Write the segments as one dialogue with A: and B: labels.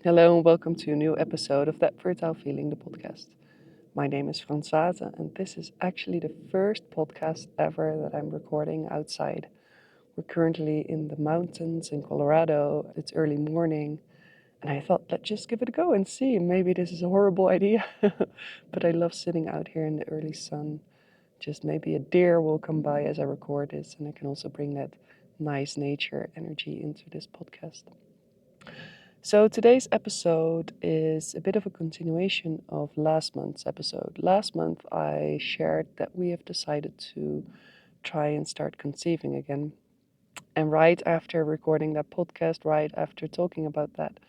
A: Hello and welcome to a new episode of That Fertile Feeling, the podcast. My name is Françoise, and this is actually the first podcast ever that I'm recording outside. We're currently in the mountains in Colorado. It's early morning, and I thought, let's just give it a go and see. Maybe this is a horrible idea, but I love sitting out here in the early sun. Just maybe a deer will come by as I record this, and I can also bring that nice nature energy into this podcast. So today's episode is a bit of a continuation of last month's episode. Last month, I shared that we have decided to try and start conceiving again. And right after recording that podcast, right after talking about that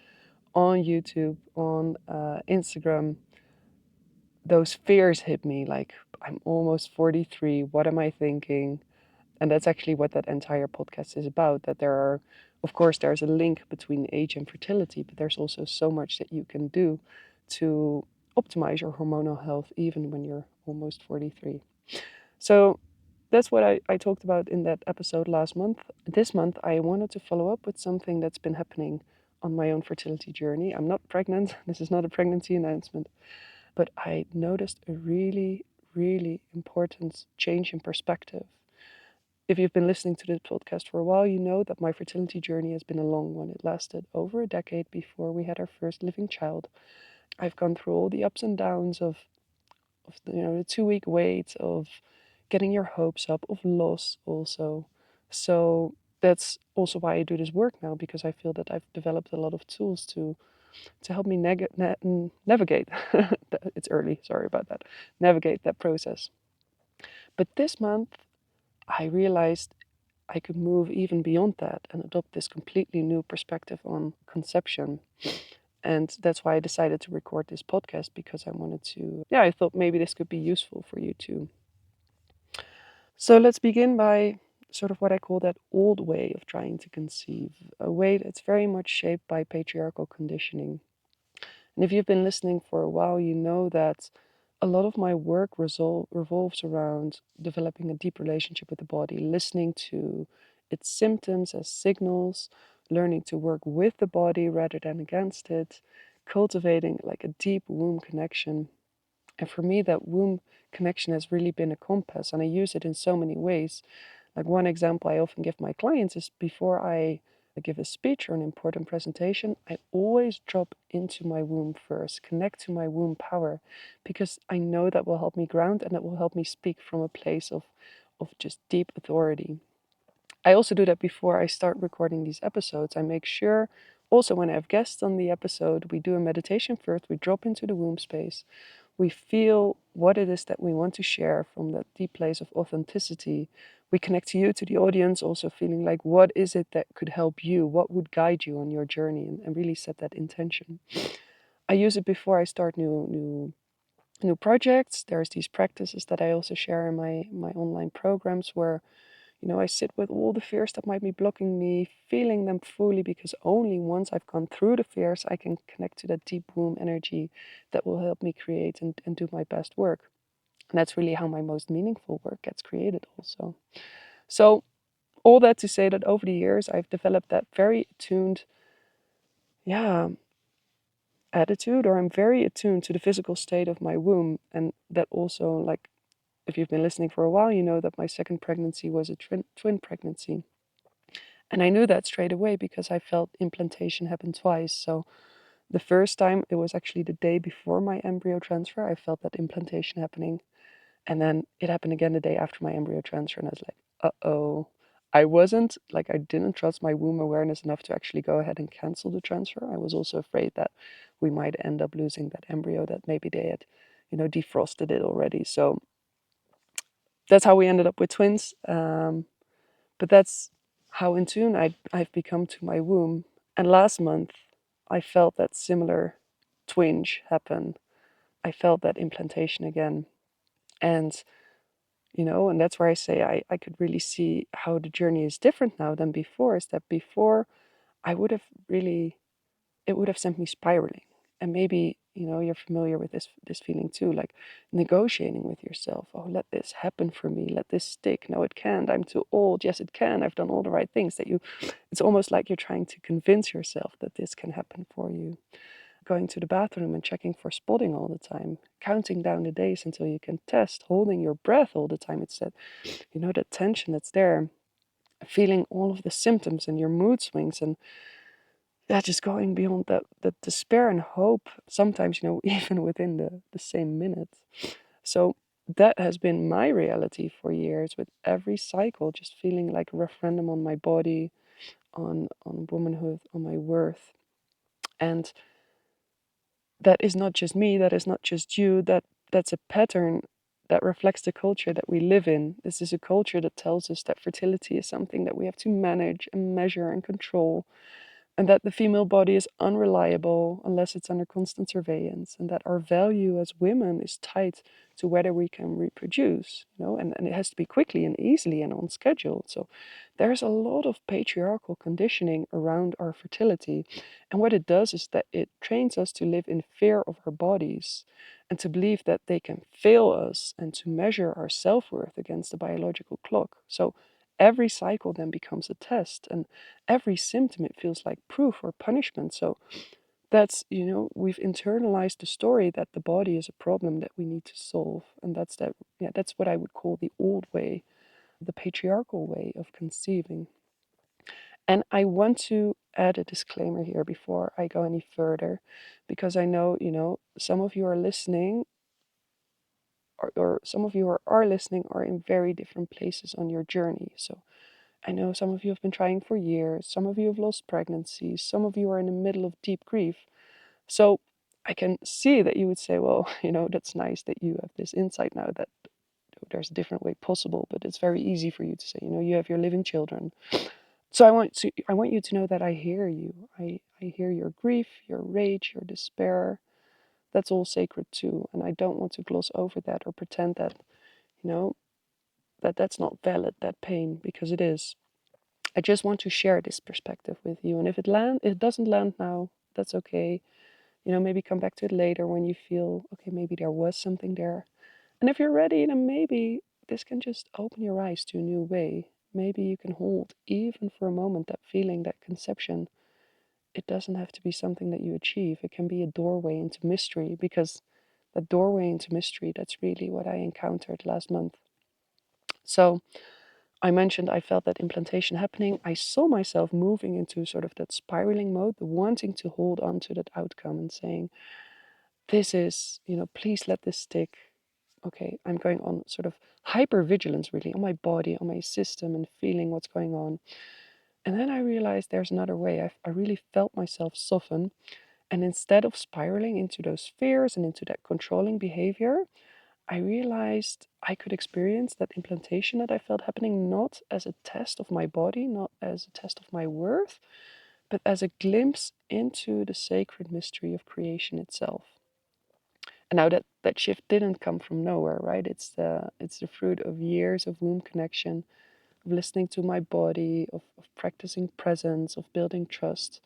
A: on YouTube, on Instagram, those fears hit me like, I'm almost 43. What am I thinking? And that's actually what that entire podcast is about, that there are, of course, there's a link between age and fertility, but there's also so much that you can do to optimize your hormonal health even when you're almost 43. So that's what I talked about in that episode last month. This month, I wanted to follow up with something that's been happening on my own fertility journey. I'm not pregnant. This is not a pregnancy announcement, but I noticed a really, really important change in perspective. If you've been listening to this podcast for a while, you know that my fertility journey has been a long one. It lasted over a decade before we had our first living child. I've gone through all the ups and downs of the 2 week wait, of getting your hopes up, of loss also. So that's also why I do this work now, because I feel that I've developed a lot of tools to help me navigate. It's early, sorry about that. Navigate that process. But this month, I realized I could move even beyond that and adopt this completely new perspective on conception. And that's why I decided to record this podcast, because I wanted to, I thought maybe this could be useful for you too. So let's begin by sort of what I call that old way of trying to conceive, a way that's very much shaped by patriarchal conditioning. And if you've been listening for a while, you know that a lot of my work revolves around developing a deep relationship with the body, listening to its symptoms as signals, learning to work with the body rather than against it, cultivating like a deep womb connection. And for me, that womb connection has really been a compass, and I use it in so many ways. Like one example I often give my clients is before I give a speech or an important presentation, I always drop into my womb first, connect to my womb power, because I know that will help me ground and that will help me speak from a place of just deep authority. I also do that before I start recording these episodes. I make sure also when I have guests on the episode, we do a meditation first, we drop into the womb space, we feel what it is that we want to share from that deep place of authenticity. We connect to you, to the audience, also feeling like what is it that could help you? What would guide you on your journey, and really set that intention. I use it before I start new projects. There's these practices that I also share in my online programs where I sit with all the fears that might be blocking me, feeling them fully, because only once I've gone through the fears, I can connect to that deep womb energy that will help me create and do my best work. And that's really how my most meaningful work gets created, also. So, all that to say that over the years, I've developed that very attuned, yeah, attitude, or I'm very attuned to the physical state of my womb. And that also, like, if you've been listening for a while, you know that my second pregnancy was a twin pregnancy. And I knew that straight away because I felt implantation happen twice. So the first time, it was actually the day before my embryo transfer. I felt that implantation happening. And then it happened again the day after my embryo transfer. And I was like, uh-oh. I didn't trust my womb awareness enough to actually go ahead and cancel the transfer. I was also afraid that we might end up losing that embryo, that maybe they had, defrosted it already. So that's how we ended up with twins. But that's how in tune I've become to my womb. And last month, I felt that similar twinge happen. I felt that implantation again. And, and that's where I say I could really see how the journey is different now than before, is that before I would have really, it would have sent me spiraling. And maybe, you're familiar with this feeling too, like negotiating with yourself. Oh, let this happen for me. Let this stick. No, it can't. I'm too old. Yes, it can. I've done all the right things. It's almost like you're trying to convince yourself that this can happen for you. Going to the bathroom and checking for spotting all the time, counting down the days until you can test, holding your breath all the time. It's that, that tension that's there, feeling all of the symptoms and your mood swings, and just going beyond that despair and hope, sometimes, even within the same minute. So that has been my reality for years, with every cycle just feeling like a referendum on my body, on womanhood, on my worth. And that is not just me, that is not just you, that's a pattern that reflects the culture that we live in. This is a culture that tells us that fertility is something that we have to manage and measure and control, and that the female body is unreliable unless it's under constant surveillance, and that our value as women is tied to whether we can reproduce, and it has to be quickly and easily and on schedule. So there's a lot of patriarchal conditioning around our fertility. And what it does is that it trains us to live in fear of our bodies and to believe that they can fail us and to measure our self-worth against the biological clock. So every cycle then becomes a test, and every symptom, it feels like proof or punishment. So we've internalized the story that the body is a problem that we need to solve. And that's what I would call the old way, the patriarchal way of conceiving. And I want to add a disclaimer here before I go any further, because I know, some of you are listening, or some of you are listening are in very different places on your journey. So I know some of you have been trying for years, some of you have lost pregnancies, some of you are in the middle of deep grief. So I can see that you would say, well, that's nice that you have this insight now that there's a different way possible, but it's very easy for you to say, you have your living children. So I want you to know that I hear you. I hear your grief, your rage, your despair. That's all sacred too. And I don't want to gloss over that or pretend that, you know, that's not valid, that pain, because it is. I just want to share this perspective with you. And if it doesn't land now, that's okay. Maybe come back to it later when you feel, okay, maybe there was something there. And if you're ready, then maybe this can just open your eyes to a new way. Maybe you can hold, even for a moment, that feeling, that conception. It doesn't have to be something that you achieve. It can be a doorway into mystery, because that doorway into mystery, that's really what I encountered last month. So I mentioned I felt that implantation happening. I saw myself moving into sort of that spiraling mode, the wanting to hold on to that outcome and saying, this is, please let this stick. Okay, I'm going on sort of hyper vigilance, really, on my body, on my system, and feeling what's going on. And then I realized there's another way. I really felt myself soften. And instead of spiraling into those fears and into that controlling behavior, I realized I could experience that implantation that I felt happening not as a test of my body, not as a test of my worth, but as a glimpse into the sacred mystery of creation itself. And now that shift didn't come from nowhere, right? It's the fruit of years of womb connection, of listening to my body, of practicing presence, of building trust.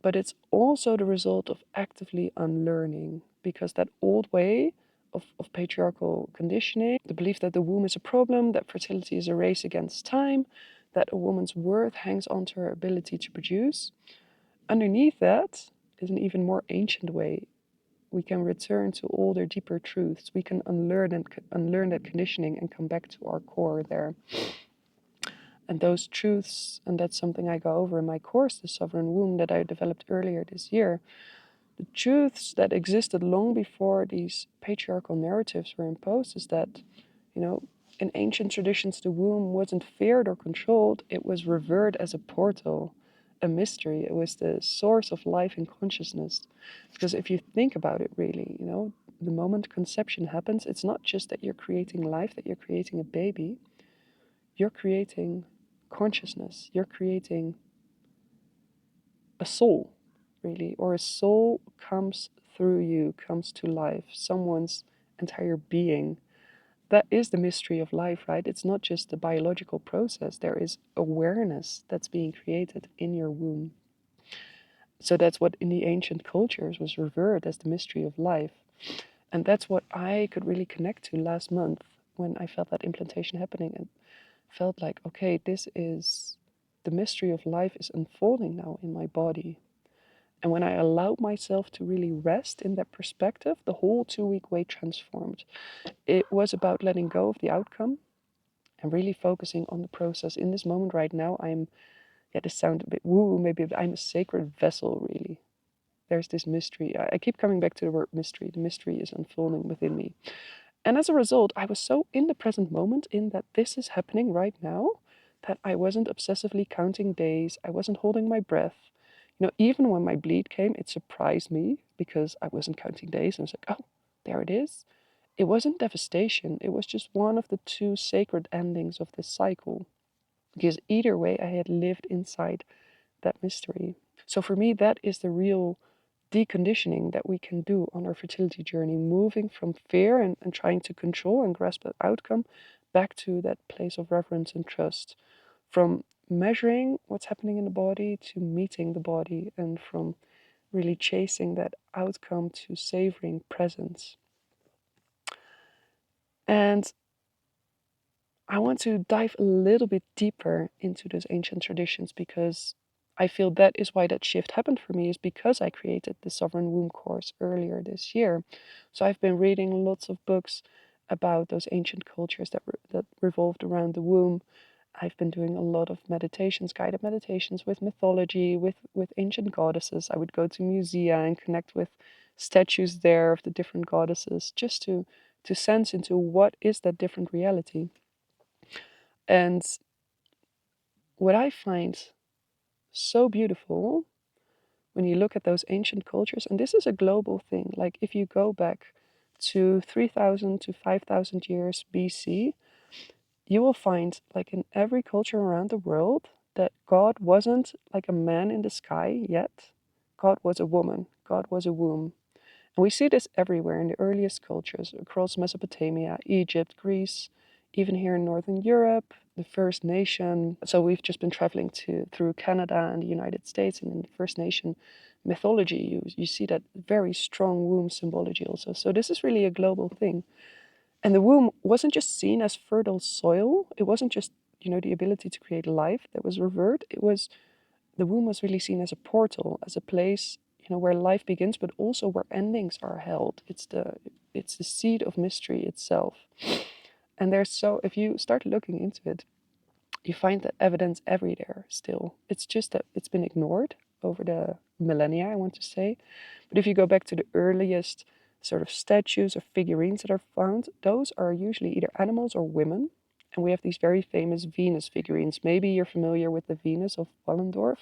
A: But it's also the result of actively unlearning, because that old way of patriarchal conditioning, the belief that the womb is a problem, that fertility is a race against time, that a woman's worth hangs onto her ability to produce, underneath that is an even more ancient way. We can return to older, deeper truths. We can unlearn that conditioning and come back to our core there. And those truths, and that's something I go over in my course, The Sovereign Womb, that I developed earlier this year. The truths that existed long before these patriarchal narratives were imposed is that, you know, in ancient traditions, the womb wasn't feared or controlled. It was revered as a portal, a mystery. It was the source of life and consciousness. Because if you think about it, really, the moment conception happens, it's not just that you're creating life, that you're creating a baby. You're creating consciousness. You're creating a soul, really, or a soul comes through you, comes to life, someone's entire being. That is the mystery of life, right? It's not just a biological process. There is awareness that's being created in your womb. So that's what in the ancient cultures was revered as the mystery of life. And that's what I could really connect to last month when I felt that implantation happening and felt like, okay, this is the mystery of life is unfolding now in my body. And when I allowed myself to really rest in that perspective, the whole 2 week wait transformed. It was about letting go of the outcome and really focusing on the process. In this moment right now, yeah, this sounds a bit woo, maybe, but I'm a sacred vessel, really. There's this mystery. I keep coming back to the word mystery. The mystery is unfolding within me. And as a result, I was so in the present moment, in that this is happening right now, that I wasn't obsessively counting days. I wasn't holding my breath. Even when my bleed came, it surprised me because I wasn't counting days. And I was like, oh, there it is. It wasn't devastation. It was just one of the two sacred endings of this cycle. Because either way, I had lived inside that mystery. So for me, that is the real deconditioning that we can do on our fertility journey, moving from fear and trying to control and grasp that outcome back to that place of reverence and trust. From measuring what's happening in the body to meeting the body, and from really chasing that outcome to savoring presence. And I want to dive a little bit deeper into those ancient traditions because I feel that is why that shift happened for me, is because I created the Sovereign Womb course earlier this year. So I've been reading lots of books about those ancient cultures that revolved around the womb. I've been doing a lot of meditations, guided meditations with mythology, with ancient goddesses. I would go to musea and connect with statues there of the different goddesses, just to sense into what is that different reality. And what I find so beautiful when you look at those ancient cultures, and this is a global thing, like if you go back to 3,000 to 5,000 years BC, you will find, like in every culture around the world, that God wasn't like a man in the sky yet. God was a woman, God was a womb. And we see this everywhere in the earliest cultures across Mesopotamia, Egypt, Greece, even here in Northern Europe, the First Nation. So we've just been traveling through Canada and the United States, and in the First Nation mythology, you see that very strong womb symbology also. So this is really a global thing. And the womb wasn't just seen as fertile soil. It wasn't just, the ability to create life that was revered. The womb was really seen as a portal, as a place, where life begins, but also where endings are held. It's the seed of mystery itself. And if you start looking into it, you find that evidence everywhere still. It's just that it's been ignored over the millennia, I want to say. But if you go back to the earliest sort of statues or figurines that are found, those are usually either animals or women. And we have these very famous Venus figurines. Maybe you're familiar with the Venus of Wallendorf.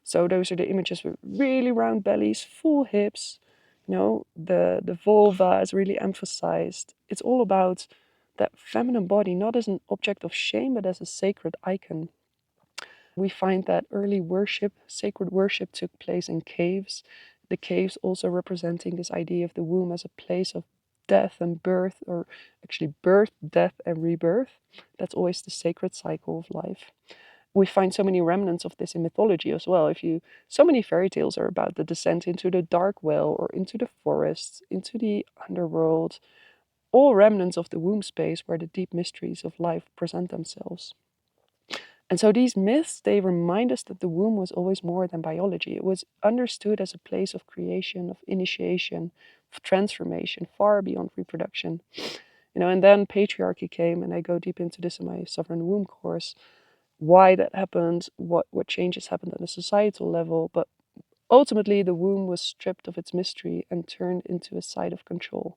A: So those are the images with really round bellies, full hips. The vulva is really emphasized. It's all about that feminine body, not as an object of shame, but as a sacred icon. We find that early worship, sacred worship, took place in caves. The caves also representing this idea of the womb as a place of death and birth, or actually birth, death, and rebirth. That's always the sacred cycle of life. We find so many remnants of this in mythology as well. So many fairy tales are about the descent into the dark well or into the forests, into the underworld, all remnants of the womb space where the deep mysteries of life present themselves. And so these myths, they remind us that the womb was always more than biology. It was understood as a place of creation, of initiation, of transformation, far beyond reproduction. And then patriarchy came, and I go deep into this in my Sovereign Womb course, why that happened, what changes happened on a societal level. But ultimately, the womb was stripped of its mystery and turned into a site of control.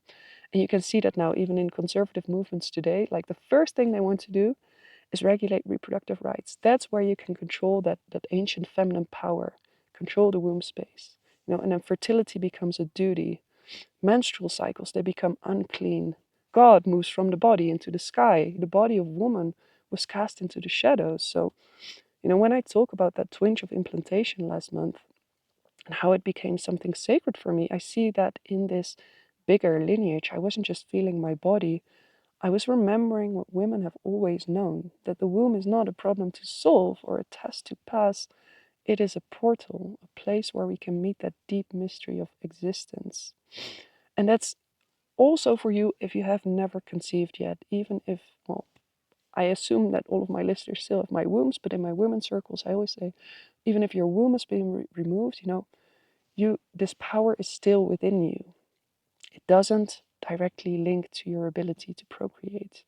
A: And you can see that now, even in conservative movements today, like the first thing they want to do is regulate reproductive rights. That's where you can control that ancient feminine power, control the womb space. And then fertility becomes a duty. Menstrual cycles, they become unclean. God moves from the body into the sky. The body of woman was cast into the shadows. So, when I talk about that twinge of implantation last month and how it became something sacred for me, I see that in this bigger lineage. I wasn't just feeling my body, I was remembering what women have always known, that the womb is not a problem to solve or a test to pass. it is a portal, a place where we can meet that deep mystery of existence. And that's also for you if you have never conceived yet, even if, well, I assume that all of my listeners still have my wombs, but in my women's circles, I always say, even if your womb has been removed, this power is still within you. It doesn't directly link to your ability to procreate.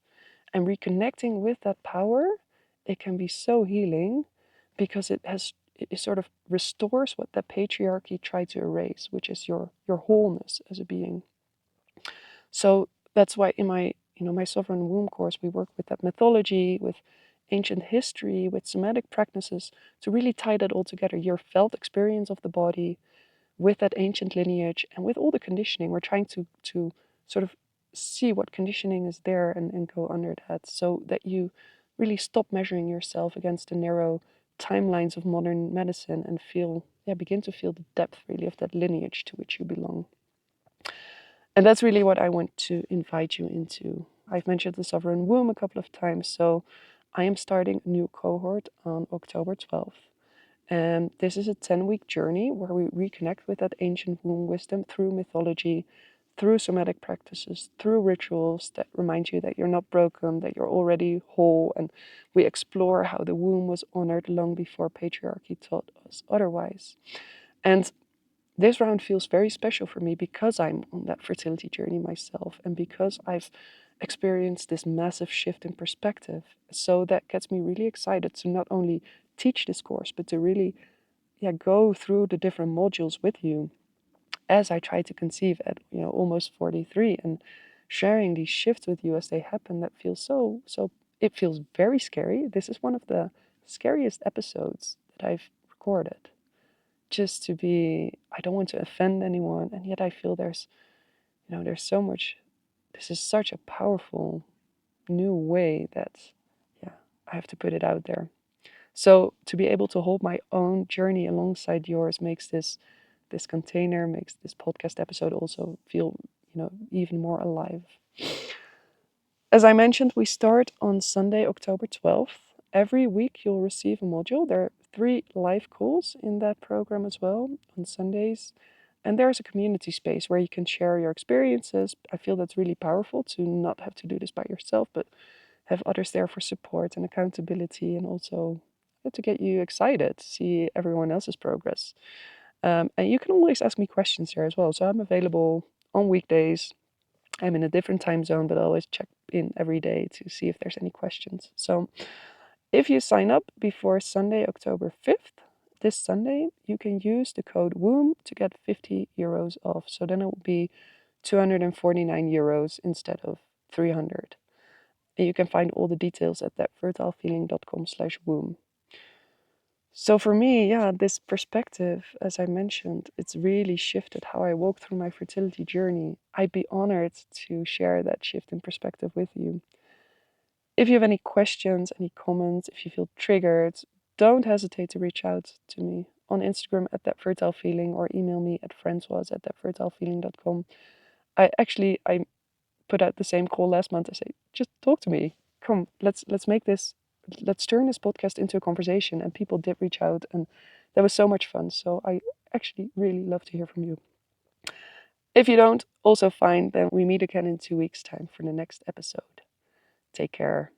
A: And reconnecting with that power, it can be so healing because it sort of restores what the patriarchy tried to erase, which is your wholeness as a being. So that's why in my sovereign womb course, we work with that mythology, with ancient history, with somatic practices to really tie that all together. Your felt experience of the body with that ancient lineage and with all the conditioning. We're trying to sort of see what conditioning is there and go under that so that you really stop measuring yourself against the narrow timelines of modern medicine and begin to feel the depth really of that lineage to which you belong. And that's really what I want to invite you into. I've mentioned the sovereign womb a couple of times, so I am starting a new cohort on October 12th. And this is a 10-week journey where we reconnect with that ancient womb wisdom through mythology, through somatic practices, through rituals that remind you that you're not broken, that you're already whole. And we explore how the womb was honored long before patriarchy taught us otherwise. And this round feels very special for me because I'm on that fertility journey myself and because I've experienced this massive shift in perspective. So that gets me really excited to not only teach this course, but to really go through the different modules with you as I try to conceive at almost 43 and sharing these shifts with you as they happen. That feels so it feels very scary. This is one of the scariest episodes that I've recorded, just to be, I don't want to offend anyone, and yet I feel there's so much. This is such a powerful new way that I have to put it out there. So to be able to hold my own journey alongside yours makes this container, makes this podcast episode also feel even more alive. As I mentioned, we start on Sunday, October 12th. Every week you'll receive a module. There are 3 live calls in that program as well on Sundays. And there's a community space where you can share your experiences. I feel that's really powerful to not have to do this by yourself, but have others there for support and accountability, and also to get you excited to see everyone else's progress. And you can always ask me questions there as well. So I'm available on weekdays. I'm in a different time zone, but I always check in every day to see if there's any questions. So if you sign up before Sunday, October 5th, this Sunday, you can use the code WOMB to get €50 off. So then it will be €249 instead of 300. And you can find all the details at thatfertilefeeling.com/womb. So for me, this perspective, as I mentioned, it's really shifted how I walk through my fertility journey. I'd be honored to share that shift in perspective with you. If you have any questions, any comments, if you feel triggered, don't hesitate to reach out to me on Instagram at thatfertilefeeling or email me at francoise@thatfertilefeeling.com. I put out the same call last month. I say, just talk to me. Come, let's make this, let's turn this podcast into a conversation. And people did reach out, and that was so much fun. So I actually really love to hear from you. If you don't, also fine, then we meet again in 2 weeks' time for the next episode. Take care.